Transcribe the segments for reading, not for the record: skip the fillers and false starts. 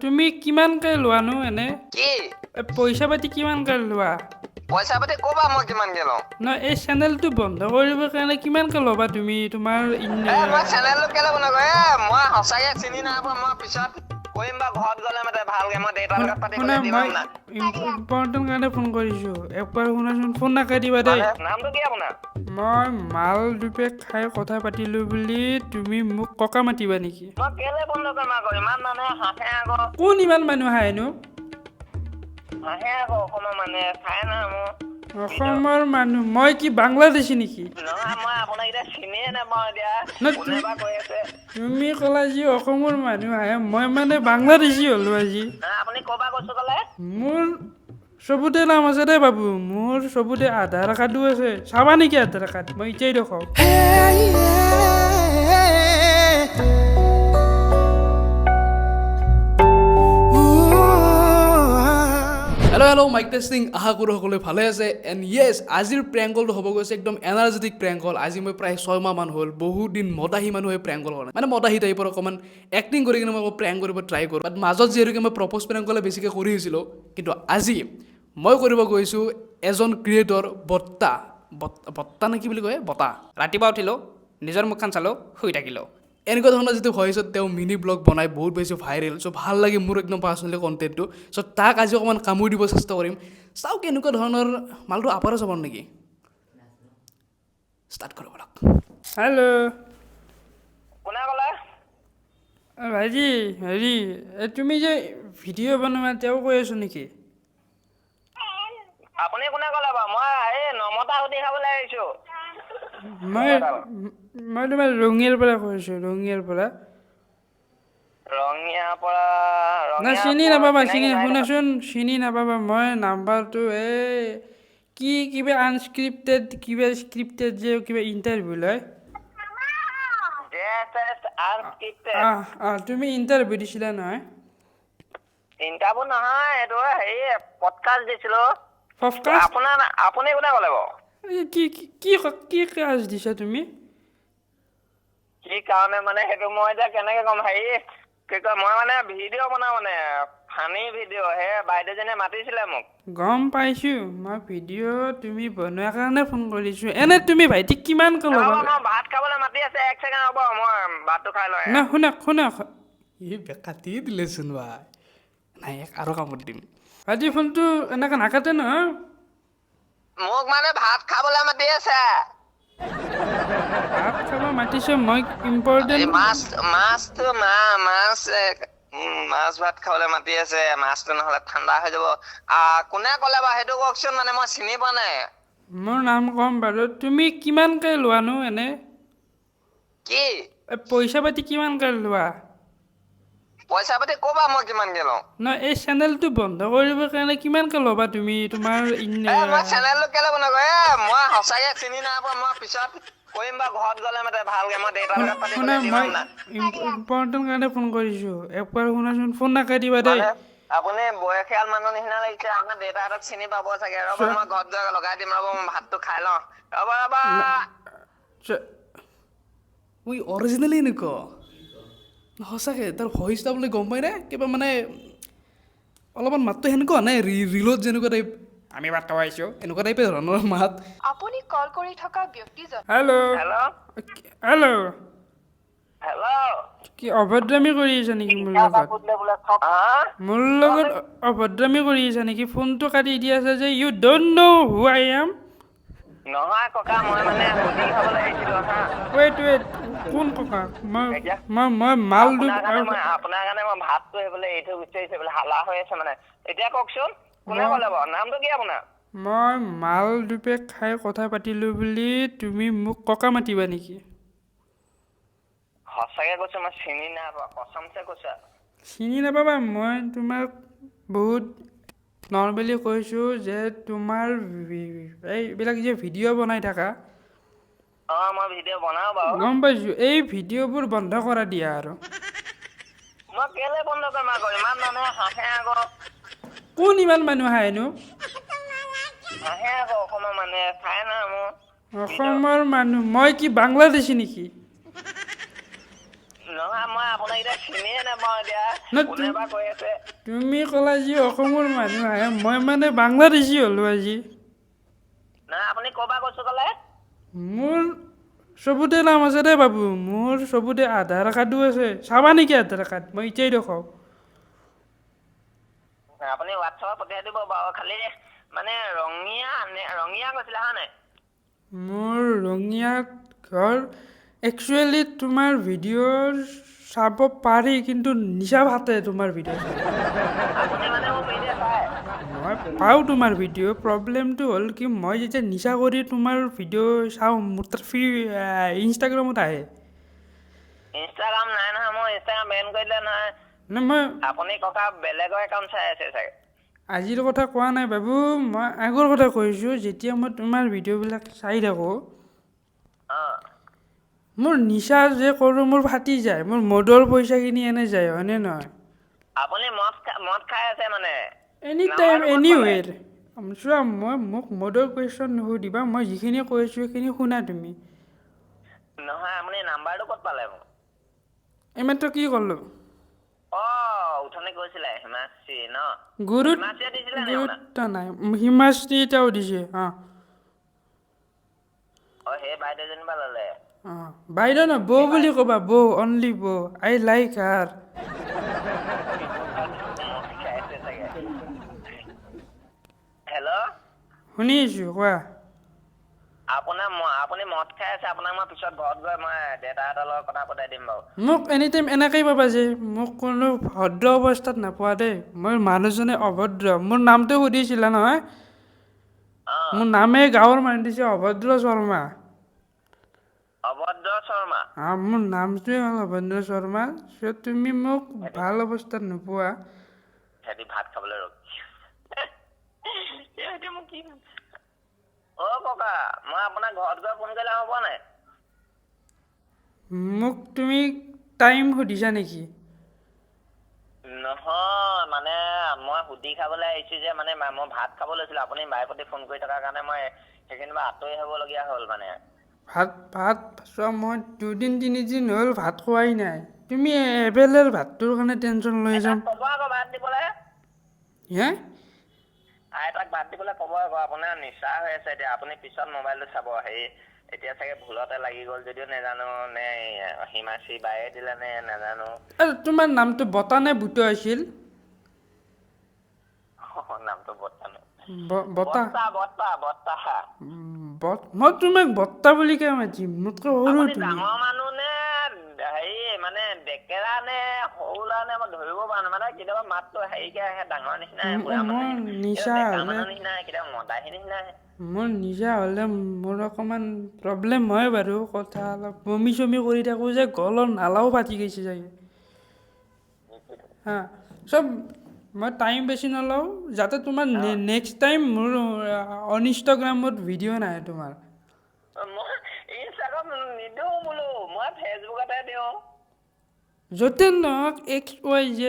তুমি কিমানকে লোৱানো এনে কি পইচা পাতি কিমানকে লোৱা পইচা পাতি ক'বা মই কিমানকে লওঁ নহয় এই চেনেলটো বন্ধ কৰিবৰ কাৰণে কিমানকে ল'বা তুমি তোমাৰ মই চেনেলটো কেলে বন্ধ কৰে মই সঁচাকে চিনি নাই পোৱা মই পিছত কৰিম বা ঘৰত গ'লে মানে ভালকে মই দেউতাৰ লগত পাতি শুনা গ'লে দিম মই না ইম্পৰ্টেণ্ট কাৰণে ফোন কৰিছোঁ একবাৰ শুনাচোন ফোন নাকাটিবা দেই নামটো কি আপোনাৰ মই মাল দুপেক খাই কথা পাতিলোঁ বুলি তুমি মোক ককা মাতিবা নেকি মই কেলে বন্ধ কৰিম আকৌ ইমান মানুহে হাঁহে আকৌ কোন ইমান মানুহ আহেনো হাঁহে আকৌ অসমৰ মানুহে চাই নহয় মোৰ অসমৰ মানুহ মই কি বাংলাদেশী নেকি নহয় মই আপোনাক এতিয়া চিনিয়ে নাপাওঁ এতিয়া কোনে বা কৈ আছে তুমি ক'লা যি অসমৰ মানুহ আহে মই মানে বাংলাদেশী হ'লো আজি আপুনি ক'ৰ পৰা কৈছো ক'লে মোৰ চবতে নাম আছে দেই বাবু মোৰ চবতে আধাৰ কাৰ্ডো আছে চাবা নেকি আধাৰ কাৰ্ড মই এতিয়াই দেখাওঁ হেল্ল' মাইক টেষ্টিং আশা কৰোঁ সকলোৱে ভালে আছে এণ্ড য়েছ আজিৰ প্ৰেংক কলটো হ'ব গৈছে একদম এনাৰ্জেটিক প্ৰেংক কল আজি মই প্ৰায় 6 মাহ মান হ'ল বহুত দিন মদাহী মানুহে প্ৰেংক কল কৰা মানে মদাহী টাইপৰ অকণমান এক্টিং কৰি কিনে মই প্ৰেংক কৰিব ট্ৰাই কৰোঁ বাট মাজত যিহেতুকে মই প্ৰপ'জ প্ৰেংক কলে বেছিকৈ কৰিছিলোঁ কিন্তু আজি মই কৰিব গৈছোঁ এজন ক্ৰিয়েটৰ বত্তা নে কি বুলি কয় বতা ৰাতিপুৱা উঠিলোঁ নিজৰ মুখখন চালোঁ শুই থাকিলোঁ এনেকুৱা ধৰণৰ যিটো ভইচত তেওঁ মিনি ব্লগ বনাই বহুত বেছি ভাইৰেল চ' ভাল লাগে মোৰ একদম পাৰ্চনেলি কণ্টেণ্টটো চ' তাক আজি অকণমান কামুৰি দিব চেষ্টা কৰিম চাওক কেনেকুৱা ধৰণৰ মালটো আপাৰ যাব নেকি ষ্টাৰ্ট কৰিব লওক হেল্ল' কোনে ক'লে ভাইজি হেৰি তুমি যে ভিডিঅ' বনোৱা তেওঁ কৈ আছোঁ নেকি আপুনি কোনে ক'লে বাৰু মই এই নমতা সুধি খাবলৈ আহিছোঁ মই মই তোমাৰ ৰঙিয়াৰ পৰা কৈছোঁ ৰঙিয়াৰ পৰা ৰঙিয়াৰ পৰা নাই চিনি নাপাবা শুনাচোন চিনি নাপাবা মই নাম্বাৰটো এই কিবা আনস্ক্ৰিপ্টেড কিবা স্ক্ৰিপ্টেড যে কিবা ইণ্টাৰভিউ লয় তুমি ইণ্টাৰভিউ দিছিলা নহয় ইণ্টাৰভিউ নহয় এইটো হেৰি পডকাষ্ট দিছিলোঁ ফফকাষ্ট আপুনি কোনে ক'লে বাৰু কি কি কি কাজ দিছা তুমি কি কাৰণে মানে সেইটো মই এতিয়া কেনেকে ক'ম হেৰি কি কয় মই মানে ভিডিঅ' বনাওঁ মানে ফানী ভিডিঅ' সেই বাইদেউজনীয়ে মাতিছিলে মোক গম পাইছোঁ মই ভিডিঅ' তুমি বনোৱাৰ কাৰণে ফোন কৰিছোঁ এনে তুমি ভাইটি কিমান ক'লা মই ভাত খাবলৈ মাতি আছে 1 ছেকেণ্ড হ'ব মই ভাতটো খাই লওঁ না শুনা ই কাটি দিলেচোন ভাই নাই আৰু কামত দিম ভাইটি ফোনটো এনেকৈ নাকাটে নহয় মোক মানে ভাত খাবলৈ মাতি আছে ভাত খাব মাতিছে মই ইম্পৰ্টেণ্ট মাছ ভাত খাবলৈ মাতি আছে মাছটো নহ'লে ঠাণ্ডা হৈ যাব কোনে ক'লে বাৰু সেইটো কওকচোন মানে মই চিনি পোৱা নাই মোৰ নাম ক'ম বাৰু তুমি কিমানকৈ লোৱানো এনে কি পইচা পাতি কিমানকৈ লোৱা পইচা পাতি ক'বা মই কিমানকে লওঁ নহয় এই চেনেলটো বন্ধ কৰিবৰ কাৰণে কিমানকৈ ল'বা তুমি তোমাৰ মই চেনেলটো কেলে বন্ধ কৰে মই সঁচাকে চিনি নাই পোৱা মই পিছত কৰিম বা ঘৰত গ'লে মানে ভালকে মই দেউতাৰ লগত পাতি শুনা গ'লে দিম মই না ইম্পৰ্টেণ্ট কাৰণে ফোন কৰিছোঁ একবাৰ শুনাচোন ফোন নাকাটিবা দেই আপুনি বয়সীয়াল মানুহ নিচিনা লাগিছে আপোনাৰ দেউতাহঁতক চিনি পাব চাগে ৰ'ব মই ঘৰত গৈ লগাই দিম ৰ'ব মই ভাতটো খাই লওঁ ৰ'ব মই অৰিজিনেলি এনেকুৱা সঁচাকৈ তাৰ ভইচটা বুলি গম পাই নে কিবা মানে অলপমান মাতটো সেনেকুৱা নাই ৰিলত যেনেকুৱা টাইপ আমি ভাত খাব আহিছোঁ এনেকুৱা টাইপে ধৰণৰ মাত আপুনি কল কৰি থকা ব্যক্তিজন হেল্ল' কি অভদ্ৰামী কৰি আছা নেকি মোৰ লগত অভদ্ৰামী কৰি আছা নেকি ফোনটো কাটি দি আছে যে you don't know' who I am নহয় ককা মই মানে সুধি খাবলৈ আহিছিলোঁ হা ৱেইট কোন ককা মই মাল আপোনাৰ কাৰণে মই ভাতটো সেইফালে এৰি থৈ গুচি আহিছোঁ বোলে হালা হৈ আছে মানে এতিয়া কওকচোন কোনে ক'লে বাৰু নামটো কি আপোনাৰ মই মাল দুপেক খাই কথা পাতিলোঁ বুলি তুমি মোক ককা মাতিবা নেকি সঁচাকে কৈছোঁ মই চিনি নাই পোৱা কচমছে কৈছোঁ চিনি নাপাবা মই তোমাক বহুত নৰ্মেলি কৈছোঁ যে তোমাৰ এইবিলাক যে ভিডিঅ' বনাই থাকা মই ভিডিঅ' বনাওঁ বাৰু গম পাইছোঁ এই ভিডিঅ'বোৰ বন্ধ কৰা দিয়া আৰু মই কেলে বন্ধ কৰিম আকৌ ইমান মানুহে হাঁহে আকৌ কোন ইমান মানুহ আহেনো হাঁহে আকৌ অসমৰ মানুহে চাই নহয় মোৰ অসমৰ মানুহ মই কি বাংলাদেশী নেকি নহয় মই আপোনাক এতিয়া চিনিয়ে নাপাওঁ এতিয়া না, কোনে বা কৈ আছে তুমি ক'লা যি অসমৰ মানুহ আহে মই মানে বাংলাদেশী হ'লো আজি নহয় আপুনি ক'ৰ পৰা কৈছো ক'লে মোৰ চবতে নাম আছে দে বাবু মোৰ চবতে আধাৰ কাৰ্ডো আছে চাবা নেকি আধাৰ কাৰ্ড মই এতিয়াই দেখাওঁ আপুনি হোৱাটছআপত পঠিয়াই দিব বাৰু খালি মানে ৰঙীয়া কৈছিলে হয় নাই মোৰ ৰঙিয়াত ঘৰ একচুৱেলি তোমাৰ ভিডিঅ' চাব পাৰি কিন্তু নিচা ভাতে তোমাৰ ভিডিঅ' আপুনি মানে মোৰ ভিডিঅ' চাই মই পাওঁ তোমাৰ ভিডিঅ' প্ৰব্লেমটো হ'ল কি মই যেতিয়া নিচা কৰি তোমাৰ ভিডিঅ' চাওঁ মোৰ তাত ইনষ্টাগ্ৰামত আহে ইনষ্টাগ্ৰাম নাই নহয় মই ইনষ্টাগ্ৰাম বেন কৰি দিলে নহয় মানে মই আপুনি ককা বেলেগৰ একাউণ্ট চাই আছে চাগে আজিৰ কথা কোৱা নাই বাবু মই আগৰ কথা কৈছোঁ যেতিয়া মই তোমাৰ ভিডিঅ'বিলাক চাই থাকোঁ অঁ মোৰ নিচা যে কৰোঁ মোৰ ফাটি যায় মোৰ মদৰ পইচাখিনি এনে যায় হয়নে নহয় আপুনি মদ খাই আছে মানে এনি টাইম নাম্বাৰটো ক'ত এনিৱেৰ চোৱা মোক মদৰ কুৱেশ্যন নুসুধিবা মই যিখিনি কৈছোঁ সেইখিনি শুনা তুমি নহয় আপুনি নাম্বাৰটো ক'ত পালে মোক এইমাত্ৰ কি ক'লোঁ উঠনি কৈছিলে হিমাশ্ৰী ন হিমাশ্ৰীয়ে দিছিলে নি আপোনাক গুৰুত্ব নাই হিমাশ্ৰী এটাও দিছে সেই বাইদেউজনী পৰা ল'লে বাইদেউ ন বৌ বুলি ক'বা বৌ অনলি বৌ আই লাইক হাৰ হেল্ল' শুনি আছোঁ কোৱা আপুনি মদ খাই আছে আপোনাক মই পিছত ঘৰত গৈ মই দেউতাহঁতৰ লগত কথা পতাই দিম বাৰু মোক এনি টাইম এনেকেই পাবা যে মোক কোনো ভদ্ৰ অৱস্থাত নাপোৱা দেই মই মানুহজনে অভদ্ৰ মোৰ নামটো সুধিছিলা নহয় মোৰ নামেই গাঁৱৰ মানুহ দিছে অভদ্ৰ শৰ্মা অভদ্ৰ শৰ্মা মোৰ নামটোৱে হ'ল অভদ্ৰ শৰ্মা চ' তুমি মোক ভাল অৱস্থাত নোপোৱা সিহঁতি ভাত খাবলৈ ৰখি মোক কি ককা মই আপোনাৰ ঘৰত গৈ ফোন কৰিলে হ'ব নাই মোক তুমি টাইম সুধিছা নেকি নহয় মানে মই সুধি খাবলৈ আহিছোঁ যে মানে মই ভাত খাব লৈছিলোঁ আপুনি বাৰে প্ৰতি ফোন কৰি থকাৰ কাৰণে মই সেইখিনি পৰা আঁতৰি হ'বলগীয়া হ'ল মানে ভাত চোৱা মই 2-3 দিন হ'ল ভাত খোৱাই নাই তুমি এবেলাৰ ভাতটোৰ কাৰণে টেনশ্যন লৈ যাম ক'ব আকৌ ভাত দিবলৈ হে আইতাক ভাত দিবলৈ ক'ব আকৌ আপোনাৰ নিচা হৈ আছে এতিয়া আপুনি পিছত মোবাইলটো চাব এতিয়া চাগে ভুলতে লাগি গ'ল যদিও নাজানো নে হিমাশ্ৰী বায়ে দিলে নে নাজানো তোমাৰ নামটো বতা নে বুট আছিল নামটো বৰ্তা বতা বৰ্তা মই তোমাক বত্তা বুলি কিয় মাতিম মোতকৈ সৰু আপুনি তুমি ডাঙৰ মানুহ নে মানে ডেকেৰা নে সৰু ল'ৰা নে মই ধৰিব পৰা নাই মানে কেতিয়াবা মাতটো হেৰিকে আহে ডাঙৰ নিচিনা বুঢ়া মানুহ নিচা ডেকা হ'লে মানুহ নিচিনা কেতিয়াবা মদাহী নিচিনা আহে মোৰ নিজা হ'লে মোৰ অকণমান প্ৰব্লেম হয় বাৰু কথা অলপ বমি চমি কৰি থাকোঁ যে গলৰ নালাও ফাটি গৈছে চাগে হা চব মই টাইম বেছি নলওঁ যাতে তোমাৰ নেক্সট টাইম মোৰ ইনষ্টাগ্ৰামত ভিডিঅ' নাহে তোমাৰ মই ইনষ্টাগ্ৰাম নিদিওঁ বোলো মই ফেচবুকতে দিওঁ য'তে নহওক XYZ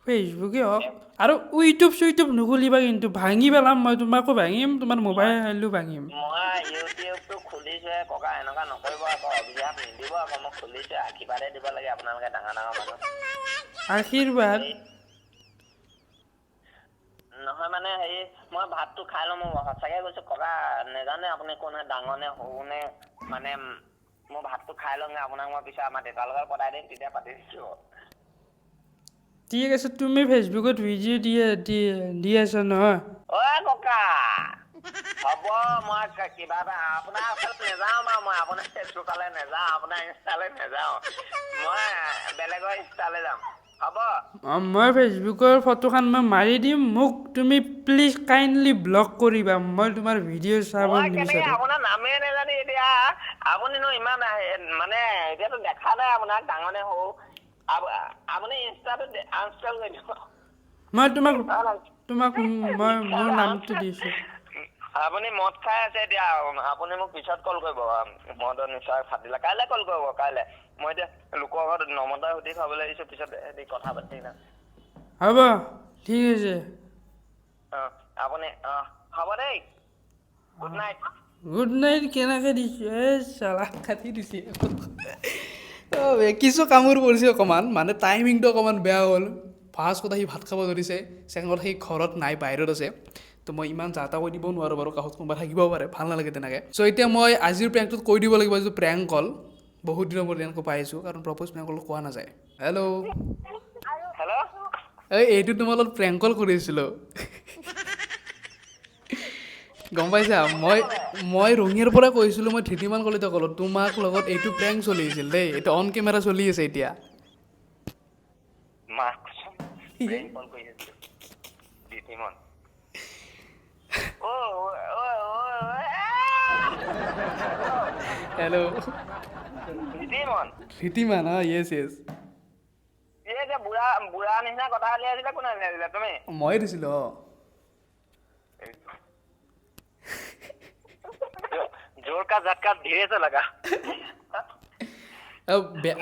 ফেচবুকে হওক আৰু ইউটিউব নুখুলিবা কিন্তু ভাঙি পেলাম মই তোমাকো ভাঙিম তোমাৰ মোবাইলো ভাঙিম মই ইউটিউবটো খুলিছোহে ককা এনেকুৱা নকৰিব আকৌ অভিশাপ নিদিব আকৌ মই খুলিছো আশীৰ্বাদে দিব লাগে আপোনালোকে ডাঙৰ মানুহ আশীৰ্বাদ নহয় মানে মই ভাতটো খাই লওঁ মই সঁচাকে কৈছো ককা নেজানে আপুনি কোন ডাঙৰ নে সৰু নে মানে মই ভাতটো খাই লওঁগে আপোনাক মই পিছত আমাৰ দেউতাৰ লগত পতাই দিম তেতিয়া পাতি দিছো ঠিক আছে তুমি ফেচবুকত ভিডিঅ' দি আছা নহয় ককা হ'ব মই কিবা এটা আপোনাৰ ওচৰত নেযাওঁ বাৰু মই আপোনাৰ ফেচবুকলৈ নেযাওঁ আপোনাৰ ইনষ্টালৈ নেযাওঁ মই বেলেগৰ ইনষ্টালৈ যাম হ'ব মই ফেচবুকৰ ফটোখন মই মাৰি দিম মোক তুমি প্লিজ কাইণ্ডলি ব্লক কৰিবা মই তোমাৰ ভিডিঅ' চাব মই কেনেকে নিবিচাৰোঁ আপোনাৰ নামেই নেজানি এতিয়া আপুনিনো ইমান মানে এতিয়াতো দেখা নাই আপোনাক ডাঙৰ নে সৰু আপুনি ইনষ্টাটো আনইনষ্টল কৰি দিব মই তোমাক মই মোৰ নামটো দিছোঁ আপুনি মদ খাই আছে এতিয়া আপুনি মোক পিছত কল কৰিব মদৰ নিচা ফাটিলে কাইলৈ কল কৰিব কাইলৈ মই এতিয়া লোকৰ ঘৰত নমতা সুধি খাবলৈ আহিছো পিছত কথা পাতি না হ'ব ঠিক আছে আপুনি হ'ব দেই গুড নাইট গুড নাইট কেনেকৈ দিছোঁ চালা কাটি দিছে কিছু কামোৰ পৰিছে অকণমান মানে টাইমিংটো অকণমান বেয়া হ'ল ফাৰ্ষ্ট কথা সি ভাত খাব ধৰিছে ছেকেণ্ড কথা সি ঘৰত নাই বাহিৰত আছে তো মই ইমান যা তা কৈ দিব নোৱাৰোঁ বাৰু কাষত কোনোবা থাকিব পাৰে ভাল নালাগে তেনেকৈ চ' এতিয়া মই আজিৰ প্ৰেংকটোত কৈ দিব লাগিব যে প্ৰেংক কল বহুত দিনৰ মূৰত এনেকৈ পাই আছোঁ কাৰণ প্ৰপ'জ প্ৰেংক কল কোৱা নাযায় হেল্ল' হেল্ল' এইটো তোমাৰ লগত প্ৰেংক কল কৰিছিলোঁ গম পাইছা মই ৰঙিয়াৰ পৰা কৈছিলোঁ মই ধৃতিমান কলিতা ক'লোঁ তোমাক লগত এইটো প্ৰেংক চলি আছিল দেই এইটো অন কেমেৰা চলি আছে এতিয়া মাক ব্ৰেইন কল কৰি আছো দিতিমন হেল্ল' দিতিমন ধৃতিমান য়েছ য়েছ এই যে বুঢ়া বুঢ়া নিচিনা কথা উলিয়াইছিলে কোনে উলিয়াইছিলে তুমি মই দিছিলোঁ जोर का झटका धीरे से लगा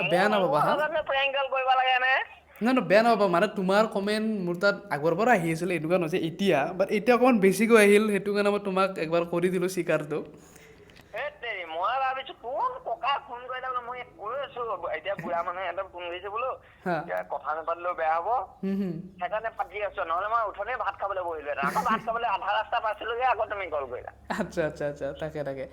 বেয়া নাপাবা হা প্ৰেংক কল কৰিব লাগে নে নাই বেয়া নাপাবা মানে তোমাৰ কমেণ্ট মোৰ তাত আগৰ পৰা আহি আছিলে এনেকুৱা নহয় যে এতিয়া বাট এতিয়া অকণমান বেছিকৈ আহিল সেইটো কাৰণে মই তোমাক একবাৰ কৰি দিলোঁ স্বীকাৰটো মই ভাবিছো কোন ককা ফোন কৰিলে বোলো মই কৈ আছো এতিয়া বুঢ়া মানুহে সিহঁতক ফোন কৰিছে বোলো কথা নাপাতিলেও বেয়া হব সেইকাৰণে পাতি আছো নহলে মই উঠোনে ভাত খাবলৈ বহিলো আকৌ ভাত খাবলৈ আধা ৰাস্তা পাইছিলোগে আকৌ তুমি কল কৰিলা আচ্ছা তাকে